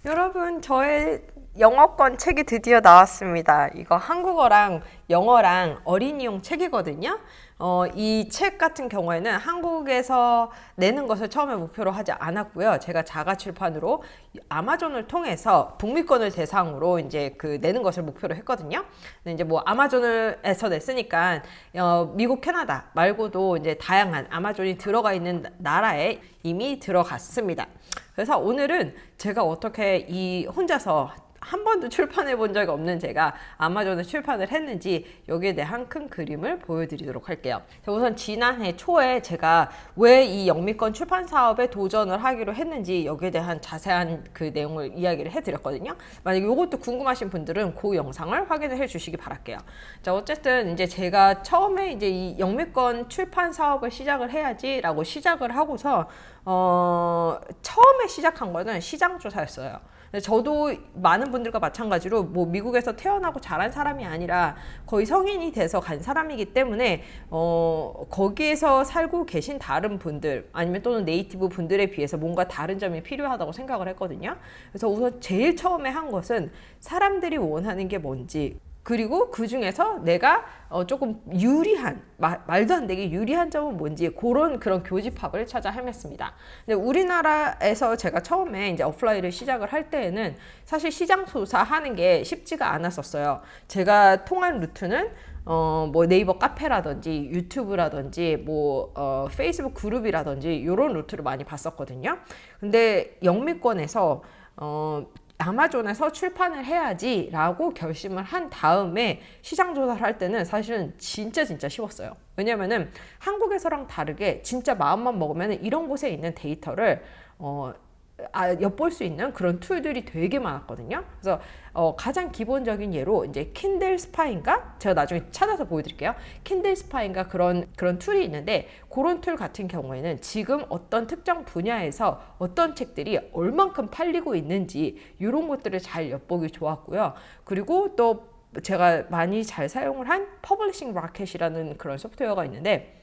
여러분, 저의 영어권 책이 드디어 나왔습니다. 이거 한국어랑 영어랑 어린이용 책이거든요. 이 책 같은 경우에는 한국에서 내는 것을 처음에 목표로 하지 않았고요. 제가 자가 출판으로 아마존을 통해서 북미권을 대상으로 이제 그 내는 것을 목표로 했거든요. 근데 이제 뭐 아마존에서 냈으니까 미국, 캐나다 말고도 이제 다양한 아마존이 들어가 있는 나라에 이미 들어갔습니다. 그래서 오늘은 제가 어떻게 이 혼자서 한 번도 출판해 본 적이 없는 제가 아마존에 출판을 했는지 여기에 대한 큰 그림을 보여드리도록 할게요. 우선 지난해 초에 제가 왜 이 영미권 출판 사업에 도전을 하기로 했는지 여기에 대한 자세한 그 내용을 이야기를 해드렸거든요. 만약에 이것도 궁금하신 분들은 그 영상을 확인을 해 주시기 바랄게요. 자, 어쨌든 이제 제가 처음에 이제 이 영미권 출판 사업을 시작을 해야지라고 시작을 하고서 처음에 시작한 거는 시장 조사였어요. 저도 많은 분들과 마찬가지로 뭐 미국에서 태어나고 자란 사람이 아니라 거의 성인이 돼서 간 사람이기 때문에 거기에서 살고 계신 다른 분들 아니면 또는 네이티브 분들에 비해서 뭔가 다른 점이 필요하다고 생각을 했거든요. 그래서 우선 제일 처음에 한 것은 사람들이 원하는 게 뭔지, 그리고 그 중에서 내가 조금 유리한, 말도 안 되게 유리한 점은 뭔지 그런 교집합을 찾아 헤맸습니다. 근데 우리나라에서 제가 처음에 이제 어플라이를 시작을 할 때에는 사실 시장 조사하는 게 쉽지가 않았었어요. 제가 통한 루트는 뭐 네이버 카페라든지 유튜브라든지 뭐 페이스북 그룹이라든지 이런 루트를 많이 봤었거든요. 근데 영미권에서 아마존에서 출판을 해야지 라고 결심을 한 다음에 시장 조사를 할 때는 사실은 진짜 쉬웠어요. 왜냐면은 한국에서랑 다르게 진짜 마음만 먹으면 이런 곳에 있는 데이터를 엿볼 수 있는 그런 툴들이 되게 많았거든요. 그래서 가장 기본적인 예로 이제 킨들 스파인가 제가 나중에 찾아서 보여드릴게요. 킨들 스파인가 그런 툴이 있는데 그런 툴 같은 경우에는 지금 어떤 특정 분야에서 어떤 책들이 얼만큼 팔리고 있는지 이런 것들을 잘 엿보기 좋았고요. 그리고 또 제가 많이 잘 사용을 한 퍼블리싱 마켓이라는 그런 소프트웨어가 있는데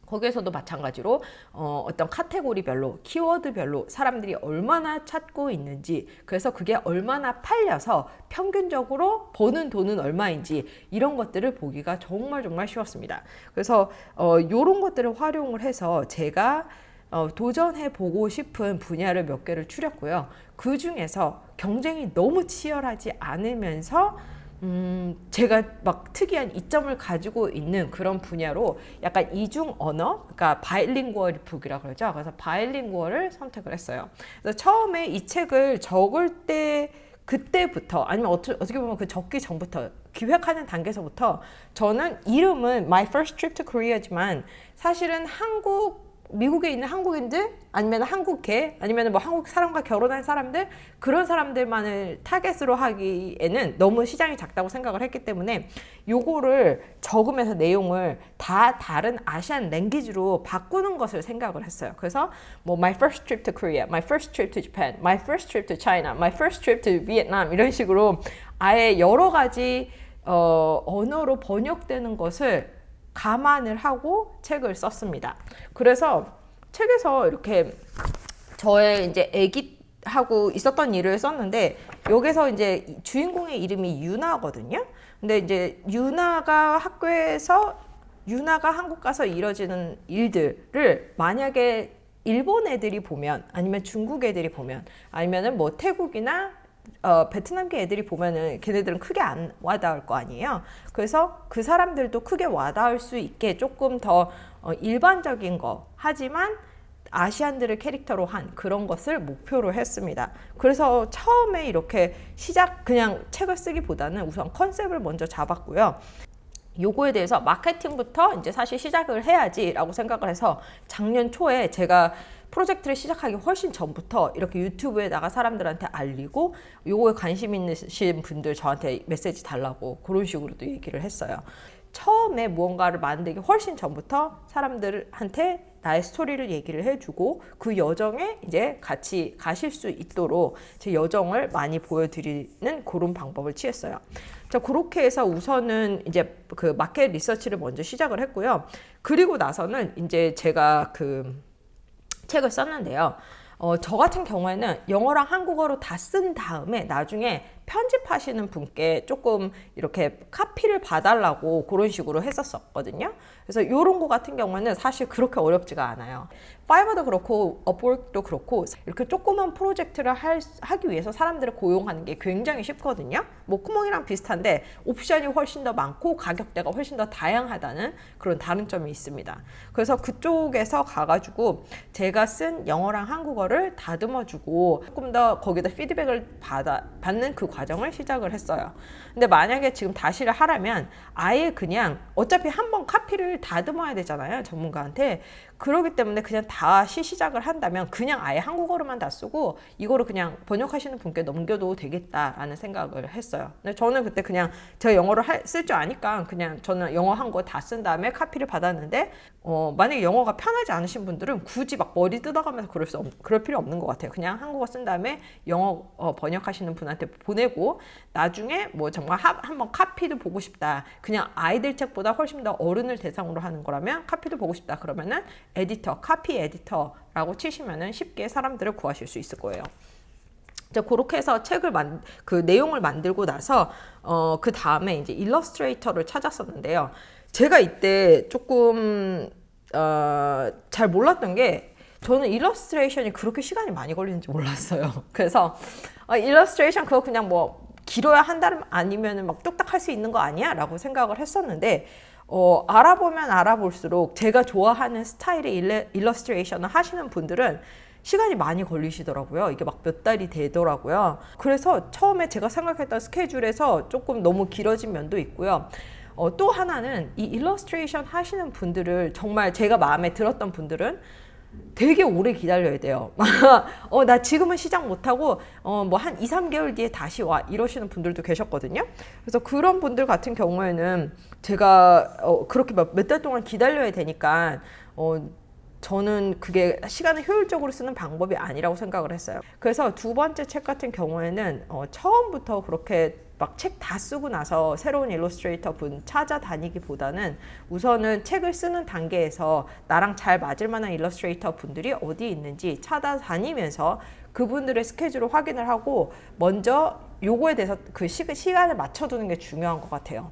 거기에서도 마찬가지로 어떤 카테고리별로 키워드별로 사람들이 얼마나 찾고 있는지, 그래서 그게 얼마나 팔려서 평균적으로 버는 돈은 얼마인지 이런 것들을 보기가 정말 쉬웠습니다. 그래서 이런 것들을 활용을 해서 제가 도전해 보고 싶은 분야를 몇 개를 추렸고요. 그 중에서 경쟁이 너무 치열하지 않으면서 제가 막 특이한 이점을 가지고 있는 그런 분야로 약간 이중 언어, 그러니까 바이링구얼 북이라고 그러죠. 그래서 바이링구얼을 선택을 했어요. 그래서 처음에 이 책을 적을 때 그때부터 아니면 어떻게 보면 그 적기 전부터 기획하는 단계에서부터 저는 이름은 My First Trip to Korea지만 사실은 미국에 있는 한국인들 아니면 한국계 아니면 뭐 한국 사람과 결혼한 사람들 그런 사람들만을 타겟으로 하기에는 너무 시장이 작다고 생각을 했기 때문에 요거를 적으면서 내용을 다 다른 아시안 랭귀지로 바꾸는 것을 생각을 했어요. 그래서 뭐 My first trip to Korea, My first trip to Japan, My first trip to China, My first trip to Vietnam 이런 식으로 아예 여러 가지 언어로 번역되는 것을 감안을 하고 책을 썼습니다. 그래서 책에서 이렇게 저의 이제 애기하고 있었던 일을 썼는데 여기서 이제 주인공의 이름이 유나거든요. 근데 이제 유나가 한국 가서 이뤄지는 일들을 만약에 일본 애들이 보면 아니면 중국 애들이 보면 아니면은 뭐 태국이나 베트남계 애들이 보면은 걔네들은 크게 안 와닿을 거 아니에요. 그래서 그 사람들도 크게 와닿을 수 있게 조금 더 일반적인 거 하지만 아시안들을 캐릭터로 한 그런 것을 목표로 했습니다. 그래서 처음에 이렇게 그냥 책을 쓰기보다는 우선 컨셉을 먼저 잡았고요. 요거에 대해서 마케팅부터 이제 사실 시작을 해야지라고 생각을 해서 작년 초에 제가 프로젝트를 시작하기 훨씬 전부터 이렇게 유튜브에다가 사람들한테 알리고 요거에 관심 있으신 분들 저한테 메시지 달라고 그런 식으로도 얘기를 했어요. 처음에 무언가를 만들기 훨씬 전부터 사람들한테 나의 스토리를 얘기를 해주고 그 여정에 이제 같이 가실 수 있도록 제 여정을 많이 보여드리는 그런 방법을 취했어요. 자, 그렇게 해서 우선은 이제 그 마켓 리서치를 먼저 시작을 했고요. 그리고 나서는 이제 제가 그 책을 썼는데요. 저 같은 경우에는 영어랑 한국어로 다 쓴 다음에 나중에 편집하시는 분께 조금 이렇게 카피를 봐달라고 그런 식으로 했었거든요. 그래서 이런 거 같은 경우에는 사실 그렇게 어렵지가 않아요. 파이버도 그렇고 업워크도 그렇고 이렇게 조그만 프로젝트를 하기 위해서 사람들을 고용하는 게 굉장히 쉽거든요. 뭐 쿠몽이랑 비슷한데 옵션이 훨씬 더 많고 가격대가 훨씬 더 다양하다는 그런 다른 점이 있습니다. 그래서 그쪽에서 가가지고 제가 쓴 영어랑 한국어를 다듬어주고 조금 더 거기다 피드백을 받는 그 과정을 시작을 했어요. 근데 만약에 지금 다시를 하라면 아예 그냥 어차피 한번 카피를 다듬어야 되잖아요, 전문가한테. 그러기 때문에 그냥 다시 시작을 한다면 그냥 아예 한국어로만 다 쓰고 이거를 그냥 번역하시는 분께 넘겨도 되겠다라는 생각을 했어요. 근데 저는 그때 그냥 제가 영어를 쓸 줄 아니까 그냥 저는 영어 한국어 다 쓴 다음에 카피를 받았는데 만약에 영어가 편하지 않으신 분들은 굳이 막 머리 뜯어가면서 그럴 필요 없는 것 같아요. 그냥 한국어 쓴 다음에 영어 번역하시는 분한테 보내고 나중에 뭐 정말 한번 카피도 보고 싶다. 그냥 아이들 책보다 훨씬 더 어른을 대상으로 하는 거라면 카피도 보고 싶다. 그러면은 카피 에디터라고 치시면은 쉽게 사람들을 구하실 수 있을 거예요. 그렇게 해서 그 내용을 만들고 나서 그 다음에 이제 일러스트레이터를 찾았었는데요. 제가 이때 조금 잘 몰랐던 게 저는 일러스트레이션이 그렇게 시간이 많이 걸리는지 몰랐어요. 그래서 일러스트레이션 그거 그냥 뭐 길어야 한 달 아니면 막 뚝딱 할 수 있는 거 아니야? 라고 생각을 했었는데 알아보면 알아볼수록 제가 좋아하는 스타일의 일러스트레이션을 하시는 분들은 시간이 많이 걸리시더라고요. 이게 막 몇 달이 되더라고요. 그래서 처음에 제가 생각했던 스케줄에서 조금 너무 길어진 면도 있고요. 또 하나는 이 일러스트레이션 하시는 분들을 정말 제가 마음에 들었던 분들은 되게 오래 기다려야 돼요. 나 지금은 시작 못하고 뭐 한 2, 3개월 뒤에 다시 와 이러시는 분들도 계셨거든요. 그래서 그런 분들 같은 경우에는 제가 그렇게 몇 달 동안 기다려야 되니까 저는 그게 시간을 효율적으로 쓰는 방법이 아니라고 생각을 했어요. 그래서 두 번째 책 같은 경우에는 처음부터 그렇게 막 책 다 쓰고 나서 새로운 일러스트레이터 분 찾아다니기보다는 우선은 책을 쓰는 단계에서 나랑 잘 맞을 만한 일러스트레이터 분들이 어디 있는지 찾아다니면서 그분들의 스케줄을 확인을 하고 먼저 요거에 대해서 그 시간을 맞춰두는 게 중요한 것 같아요.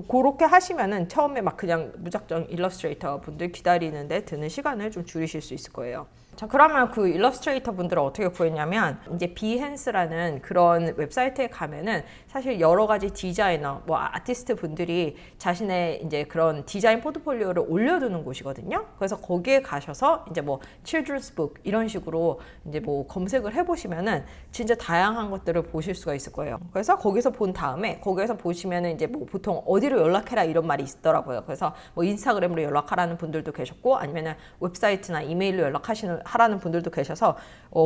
그렇게 하시면은 처음에 막 그냥 무작정 일러스트레이터 분들 기다리는데 드는 시간을 좀 줄이실 수 있을 거예요. 자, 그러면 그 일러스트레이터 분들을 어떻게 구했냐면 이제 비헨스라는 그런 웹사이트에 가면은 사실 여러 가지 디자이너, 뭐 아티스트 분들이 자신의 이제 그런 디자인 포트폴리오를 올려두는 곳이거든요. 그래서 거기에 가셔서 이제 뭐 children's book 이런 식으로 이제 뭐 검색을 해보시면은 진짜 다양한 것들을 보실 수가 있을 거예요. 그래서 거기서 본 다음에 거기에서 보시면은 이제 뭐 보통 어디로 연락해라 이런 말이 있더라고요. 그래서 뭐 인스타그램으로 연락하라는 분들도 계셨고 아니면은 웹사이트나 이메일로 하라는 분들도 계셔서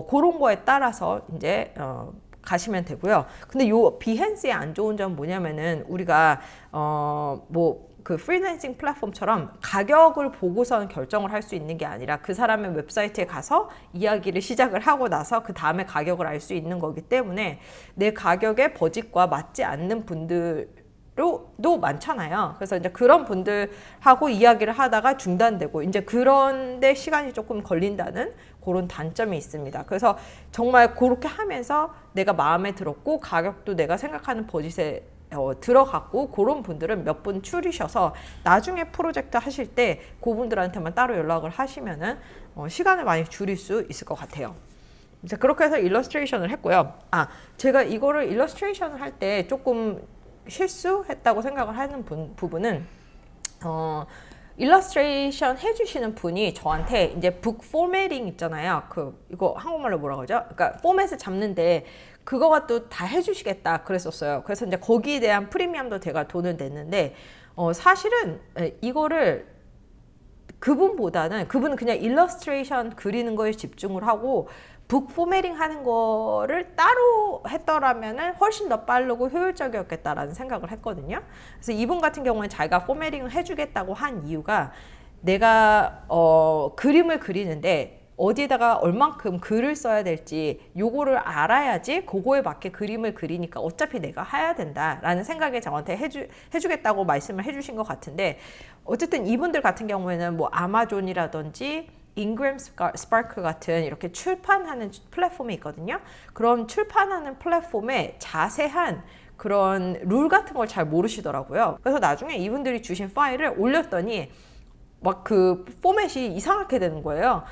그런 거에 따라서 이제 가시면 되고요. 근데 요 비헨스의 안 좋은 점은 뭐냐면은 우리가 뭐 그 프리랜싱 플랫폼처럼 가격을 보고서는 결정을 할 수 있는 게 아니라 그 사람의 웹사이트에 가서 이야기를 시작을 하고 나서 그 다음에 가격을 알 수 있는 거기 때문에 내 가격의 버짓과 맞지 않는 분들도 많잖아요. 그래서 이제 그런 분들하고 이야기를 하다가 중단되고 이제 그런데 시간이 조금 걸린다는 그런 단점이 있습니다. 그래서 정말 그렇게 하면서 내가 마음에 들었고 가격도 내가 생각하는 버짓에 들어갔고 그런 분들은 몇 분 추리셔서 나중에 프로젝트 하실 때 그분들한테만 따로 연락을 하시면은 시간을 많이 줄일 수 있을 것 같아요. 이제 그렇게 해서 일러스트레이션을 했고요. 제가 이거를 일러스트레이션을 할 때 조금 실수했다고 생각을 하는 부분은 일러스트레이션 해주시는 분이 저한테 이제 북 포매팅 있잖아요. 이거 한국말로 뭐라고 하죠? 그러니까 포맷을 잡는데 그거가 또 다 해주시겠다 그랬었어요. 그래서 이제 거기에 대한 프리미엄도 제가 돈을 냈는데 사실은 이거를 그분은 그냥 일러스트레이션 그리는 거에 집중을 하고 북 포매팅 하는 거를 따로 했더라면 훨씬 더 빠르고 효율적이었겠다라는 생각을 했거든요. 그래서 이분 같은 경우는 자기가 포매팅을 해주겠다고 한 이유가 내가 그림을 그리는데 어디에다가 얼만큼 글을 써야 될지 요거를 알아야지 그거에 맞게 그림을 그리니까 어차피 내가 해야 된다라는 생각에 저한테 해주겠다고 말씀을 해주신 것 같은데 어쨌든 이분들 같은 경우에는 뭐 아마존이라든지 인그램 스파크 같은 이렇게 출판하는 플랫폼이 있거든요. 그런 출판하는 플랫폼에 자세한 그런 룰 같은 걸 잘 모르시더라고요. 그래서 나중에 이분들이 주신 파일을 올렸더니 막 그 포맷이 이상하게 되는 거예요.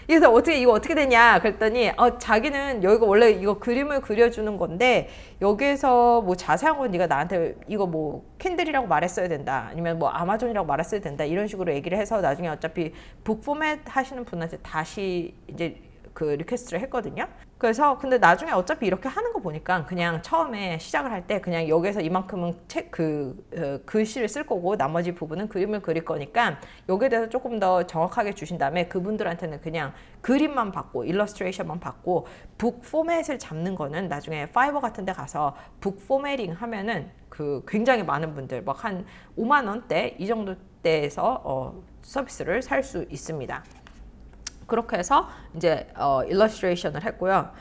그래서 어떻게 이거 어떻게 되냐 그랬더니 자기는 여기가 원래 이거 그림을 그려주는 건데 여기에서 뭐 자세한 건 네가 나한테 이거 뭐 캔들이라고 말했어야 된다 아니면 뭐 아마존이라고 말했어야 된다 이런 식으로 얘기를 해서 나중에 어차피 북 포맷 하시는 분한테 다시 이제 그 리퀘스트를 했거든요. 그래서 근데 나중에 어차피 이렇게 하는 거 보니까 그냥 처음에 시작을 할 때 그냥 여기서 이만큼은 글씨를 쓸 거고 나머지 부분은 그림을 그릴 거니까 여기에 대해서 조금 더 정확하게 주신 다음에 그분들한테는 그냥 그림만 받고 일러스트레이션만 받고 북 포맷을 잡는 거는 나중에 파이버 같은 데 가서 북 포매팅 하면은 그 굉장히 많은 분들 막 한 5만 원대 이 정도 대에서 서비스를 살 수 있습니다. 그렇게 해서 이제 일러스트레이션을 했고요.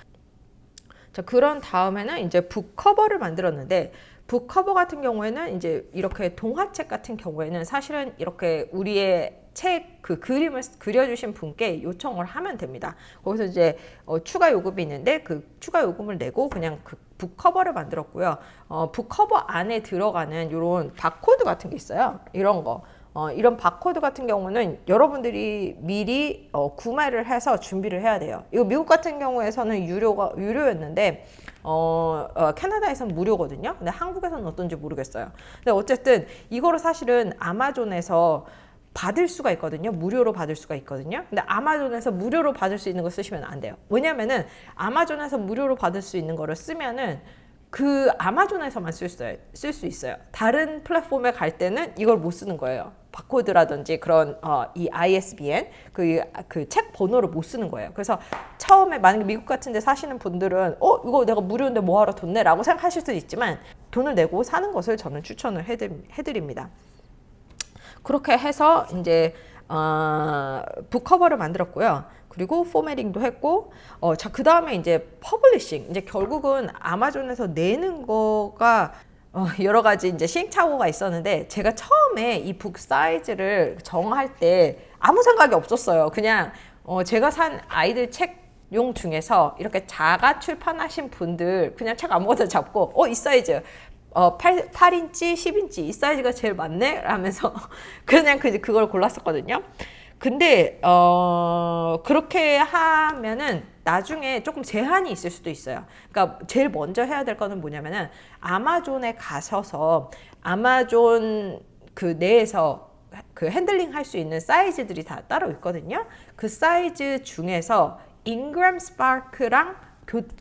자, 그런 다음에는 이제 북 커버를 만들었는데 북 커버 같은 경우에는 이제 이렇게 동화책 같은 경우에는 사실은 이렇게 우리의 책 그 그림을 그려주신 분께 요청을 하면 됩니다. 거기서 이제 추가 요금이 있는데 그 추가 요금을 내고 그냥 그 북 커버를 만들었고요. 북 커버 안에 들어가는 이런 바코드 같은 게 있어요. 이런 거. 이런 바코드 같은 경우는 여러분들이 미리 구매를 해서 준비를 해야 돼요. 이거 미국 같은 경우에서는 유료였는데 캐나다에서는 무료거든요. 근데 한국에서는 어떤지 모르겠어요. 근데 어쨌든 이거를 사실은 아마존에서 받을 수가 있거든요. 무료로 받을 수가 있거든요. 근데 아마존에서 무료로 받을 수 있는 거 쓰시면 안 돼요. 왜냐면은 아마존에서 무료로 받을 수 있는 거를 쓰면은 그 아마존에서만 쓸 수 있어요. 다른 플랫폼에 갈 때는 이걸 못 쓰는 거예요. 바코드라든지 그런 이 ISBN 그 책 번호를 못 쓰는 거예요. 그래서 처음에 만약에 미국 같은 데 사시는 분들은 이거 내가 무료인데 뭐하러 돈 내? 라고 생각하실 수도 있지만 돈을 내고 사는 것을 저는 추천을 해드립니다. 그렇게 해서 이제 북커버를 만들었고요. 그리고 포매팅도 했고, 자, 그 다음에 이제 퍼블리싱. 이제 결국은 아마존에서 내는 거가 여러 가지 이제 시행착오가 있었는데, 제가 처음에 이 북 사이즈를 정할 때 아무 생각이 없었어요. 그냥 제가 산 아이들 책용 중에서 이렇게 자가 출판하신 분들 그냥 책 아무거나 잡고, 이 사이즈. 8인치, 10인치 이 사이즈가 제일 많네? 라면서 그냥 그걸 골랐었거든요. 근데 그렇게 하면은 나중에 조금 제한이 있을 수도 있어요. 그러니까 제일 먼저 해야 될 거는 뭐냐면은 아마존에 가셔서 아마존 그 내에서 그 핸들링 할 수 있는 사이즈들이 다 따로 있거든요. 그 사이즈 중에서 인그램 스파크랑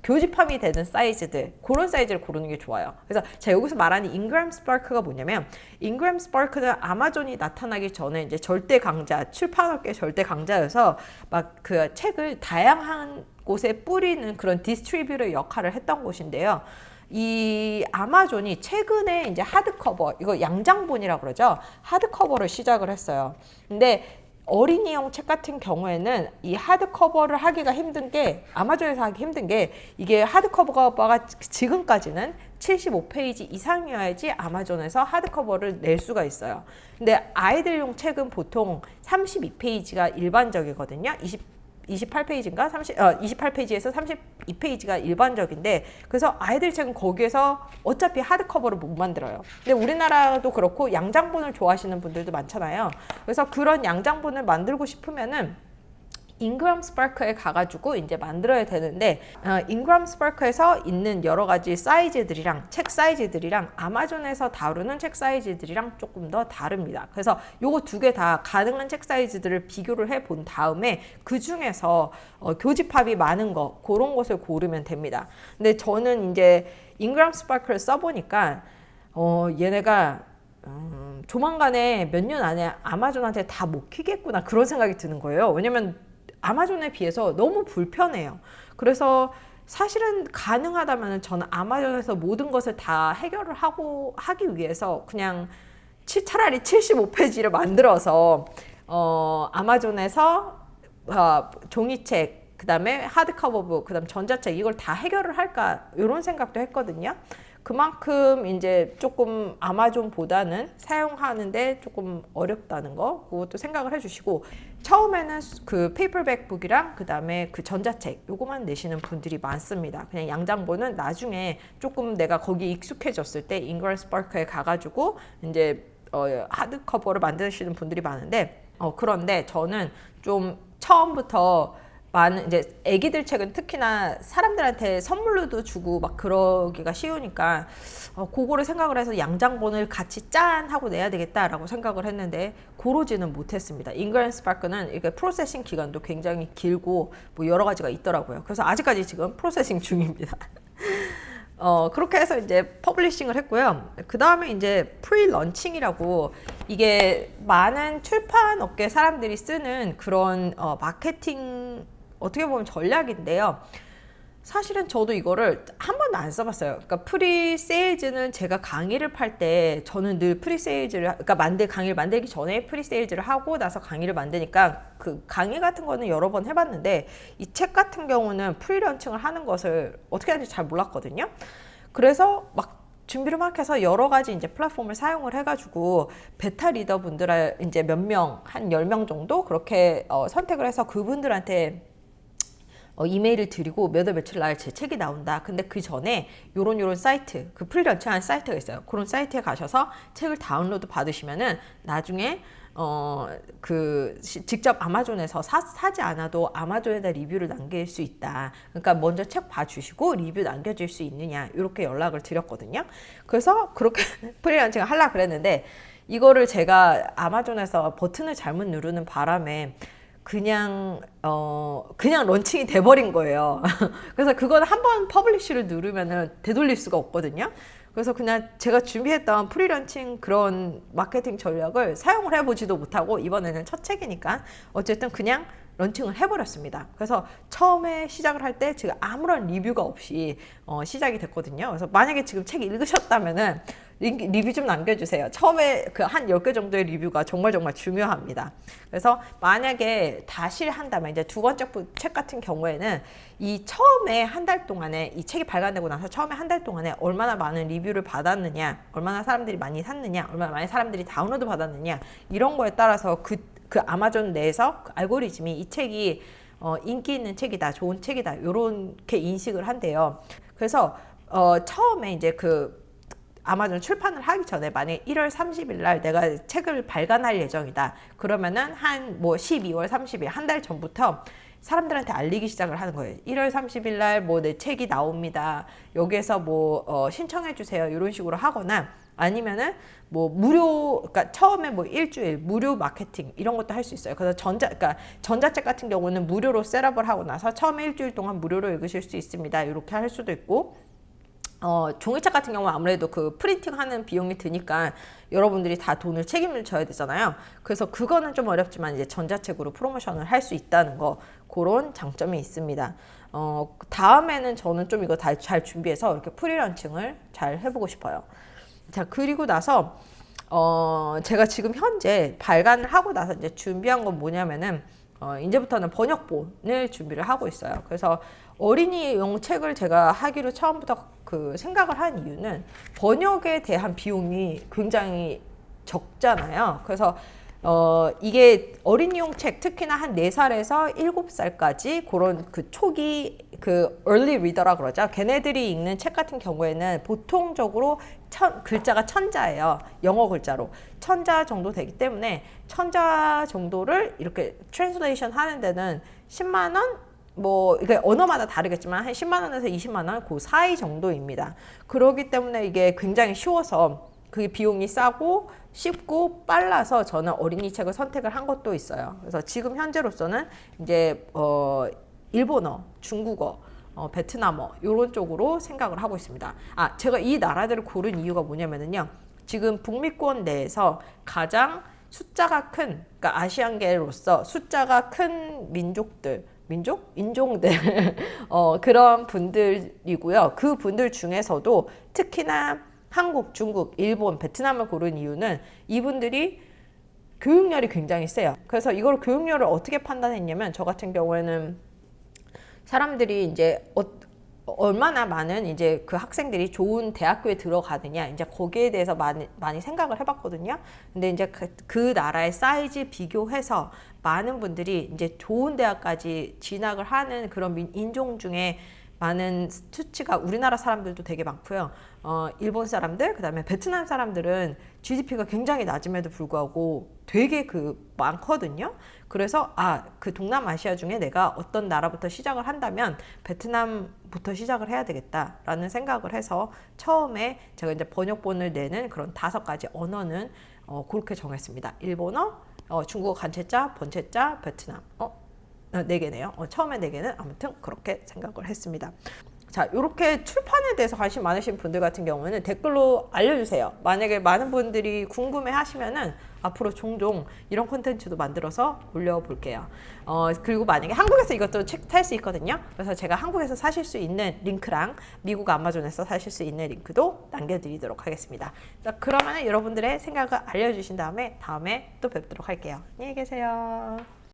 교집합이 되는 사이즈들, 그런 사이즈를 고르는 게 좋아요. 그래서 제가 여기서 말하는 인그램 스파크가 뭐냐면, 인그램 스파크는 아마존이 나타나기 전에 이제 절대 강자, 출판업계 절대 강자여서 막 그 책을 다양한 곳에 뿌리는 그런 디스트리뷰터 역할을 했던 곳인데요. 이 아마존이 최근에 이제 하드커버, 이거 양장본이라고 그러죠. 하드커버를 시작을 했어요. 근데 어린이용 책 같은 경우에는 이 하드커버를 하기가 힘든 게, 아마존에서 하기 힘든 게, 이게 하드커버가 지금까지는 75페이지 이상이어야지 아마존에서 하드커버를 낼 수가 있어요. 근데 아이들용 책은 보통 32페이지가 일반적이거든요. 28페이지인가? 28페이지에서 32페이지가 일반적인데, 그래서 아이들 책은 거기에서 어차피 하드커버를 못 만들어요. 근데 우리나라도 그렇고 양장본을 좋아하시는 분들도 많잖아요. 그래서 그런 양장본을 만들고 싶으면은 인그램 스파크에 가가지고 이제 만들어야 되는데, 인그램 스파크에서 있는 여러 가지 사이즈들이랑 책 사이즈들이랑 아마존에서 다루는 책 사이즈들이랑 조금 더 다릅니다. 그래서 요거 두 개 다 가능한 책 사이즈들을 비교를 해 본 다음에 그 중에서 교집합이 많은 거, 그런 것을 고르면 됩니다. 근데 저는 이제 인그램 스파크를 써보니까 얘네가 조만간에 몇 년 안에 아마존한테 다 먹히겠구나, 그런 생각이 드는 거예요. 왜냐면 아마존에 비해서 너무 불편해요. 그래서 사실은 가능하다면 저는 아마존에서 모든 것을 다 해결을 하기 위해서 그냥 차라리 75페이지를 만들어서 아마존에서 종이책, 그 다음에 하드커버북, 그 다음 전자책 이걸 다 해결을 할까, 이런 생각도 했거든요. 그만큼 이제 조금 아마존보다는 사용하는데 조금 어렵다는 거, 그것도 생각을 해주시고, 처음에는 그 페이퍼백 북이랑 그 다음에 그 전자책 요거만 내시는 분들이 많습니다. 그냥 양장본은 나중에 조금 내가 거기 익숙해졌을 때 잉그램 스파크에 가가지고 이제 하드커버를 만드시는 분들이 많은데 그런데 저는 좀 처음부터 많은 이제 애기들 책은 특히나 사람들한테 선물로도 주고 막 그러기가 쉬우니까 그거를 생각을 해서 양장본을 같이 짠 하고 내야 되겠다라고 생각을 했는데 고르지는 못했습니다. 잉그램 스파크는 이게 프로세싱 기간도 굉장히 길고 뭐 여러 가지가 있더라고요. 그래서 아직까지 지금 프로세싱 중입니다. 그렇게 해서 이제 퍼블리싱을 했고요. 그 다음에 이제 프리 런칭이라고 이게 많은 출판 업계 사람들이 쓰는 그런 마케팅 어떻게 보면 전략인데요. 사실은 저도 이거를 한 번도 안 써봤어요. 그러니까 프리 세일즈는 제가 강의를 팔 때 저는 늘 프리 세일즈를 그러니까 강의를 만들기 전에 프리 세일즈를 하고 나서 강의를 만드니까 그 강의 같은 거는 여러 번 해봤는데 이 책 같은 경우는 프리 런칭을 하는 것을 어떻게 하는지 잘 몰랐거든요. 그래서 막 준비를 막 해서 여러 가지 이제 플랫폼을 사용을 해가지고 베타 리더 분들을 이제 몇 명, 한 10명 정도 그렇게 선택을 해서 그분들한테 이메일을 드리고 몇 월 며칠 날 제 책이 나온다. 근데 그 전에 요런 사이트, 그 프리런칭하는 사이트가 있어요. 그런 사이트에 가셔서 책을 다운로드 받으시면은 나중에 직접 아마존에서 사지 않아도 아마존에다 리뷰를 남길 수 있다. 그러니까 먼저 책 봐주시고 리뷰 남겨줄 수 있느냐 이렇게 연락을 드렸거든요. 그래서 그렇게 프리런칭을 하려고 그랬는데 이거를 제가 아마존에서 버튼을 잘못 누르는 바람에 그냥 런칭이 돼버린 거예요. 그래서 그건 한번 퍼블리쉬를 누르면은 되돌릴 수가 없거든요. 그래서 그냥 제가 준비했던 프리런칭 그런 마케팅 전략을 사용을 해보지도 못하고 이번에는 첫 책이니까 어쨌든 그냥 런칭을 해버렸습니다. 그래서 처음에 시작을 할 때 제가 아무런 리뷰가 없이 시작이 됐거든요. 그래서 만약에 지금 책 읽으셨다면은 리뷰 좀 남겨주세요. 처음에 그 한 10개 정도의 리뷰가 정말 중요합니다. 그래서 만약에 다시 한다면 이제 두 번째 책 같은 경우에는 이 처음에 한 달 동안에 이 책이 발간되고 나서 처음에 한 달 동안에 얼마나 많은 리뷰를 받았느냐, 얼마나 사람들이 많이 샀느냐, 얼마나 많이 사람들이 다운로드 받았느냐 이런 거에 따라서 그 아마존 내에서 그 알고리즘이 이 책이 인기 있는 책이다, 좋은 책이다 이렇게 인식을 한대요. 그래서 처음에 이제 그 아마존 출판을 하기 전에 만약에 1월 30일 날 내가 책을 발간할 예정이다. 그러면은 한 뭐 12월 30일 한 달 전부터 사람들한테 알리기 시작을 하는 거예요. 1월 30일 날 뭐 내 책이 나옵니다. 여기에서 뭐 신청해 주세요. 이런 식으로 하거나 아니면은 뭐 무료, 그러니까 처음에 뭐 일주일 무료 마케팅 이런 것도 할 수 있어요. 그래서 그러니까 전자책 같은 경우는 무료로 셋업을 하고 나서 처음에 일주일 동안 무료로 읽으실 수 있습니다. 이렇게 할 수도 있고. 종이책 같은 경우는 아무래도 그 프린팅 하는 비용이 드니까 여러분들이 다 돈을 책임을 져야 되잖아요. 그래서 그거는 좀 어렵지만 이제 전자책으로 프로모션을 할 수 있다는 거, 그런 장점이 있습니다. 다음에는 저는 좀 이거 잘 준비해서 이렇게 프리런칭을 잘 해보고 싶어요. 자, 그리고 나서, 제가 지금 현재 발간을 하고 나서 이제 준비한 건 뭐냐면은, 이제부터는 번역본을 준비를 하고 있어요. 그래서 어린이용 책을 제가 하기로 처음부터 그 생각을 한 이유는 번역에 대한 비용이 굉장히 적잖아요. 그래서 이게 어린이용 책, 특히나 한 4살에서 7살까지 그런 그 초기 그 early reader라 그러죠. 걔네들이 읽는 책 같은 경우에는 보통적으로 글자가 천자예요. 영어 글자로. 천자 정도 되기 때문에 천자 정도를 이렇게 트랜슬레이션 하는 데는 10만 원? 뭐 이게 언어마다 다르겠지만 한 10만 원에서 20만 원 그 사이 정도입니다. 그렇기 때문에 이게 굉장히 쉬워서 그게 비용이 싸고 쉽고 빨라서 저는 어린이 책을 선택을 한 것도 있어요. 그래서 지금 현재로서는 이제 일본어, 중국어, 베트남어 이런 쪽으로 생각을 하고 있습니다. 제가 이 나라들을 고른 이유가 뭐냐면요. 지금 북미권 내에서 가장 숫자가 큰, 그러니까 아시안계로서 숫자가 큰 인종들 그런 분들이고요. 그 분들 중에서도 특히나 한국, 중국, 일본, 베트남을 고른 이유는 이분들이 교육열이 굉장히 세요. 그래서 이걸 교육열을 어떻게 판단했냐면 저 같은 경우에는 사람들이 이제 얼마나 많은 이제 그 학생들이 좋은 대학교에 들어가느냐 이제 거기에 대해서 많이 생각을 해봤거든요. 근데 이제 그 나라의 사이즈 비교해서 많은 분들이 이제 좋은 대학까지 진학을 하는 그런 인종 중에 많은 수치가 우리나라 사람들도 되게 많고요. 일본 사람들, 그다음에 베트남 사람들은 GDP가 굉장히 낮음에도 불구하고 되게 많거든요. 그래서 그 동남아시아 중에 내가 어떤 나라부터 시작을 한다면 베트남부터 시작을 해야 되겠다라는 생각을 해서 처음에 제가 이제 번역본을 내는 그런 5가지 언어는 그렇게 정했습니다. 일본어, 중국어 간체자, 번체자, 베트남. 4개네요. 처음에 4개는 아무튼 그렇게 생각을 했습니다. 자, 이렇게 출판에 대해서 관심 많으신 분들 같은 경우는 댓글로 알려주세요. 만약에 많은 분들이 궁금해 하시면은 앞으로 종종 이런 콘텐츠도 만들어서 올려볼게요. 그리고 만약에 한국에서 이것도 책 살 수 있거든요. 그래서 제가 한국에서 사실 수 있는 링크랑 미국 아마존에서 사실 수 있는 링크도 남겨드리도록 하겠습니다. 자, 그러면 여러분들의 생각을 알려주신 다음에 또 뵙도록 할게요. 안녕히 계세요.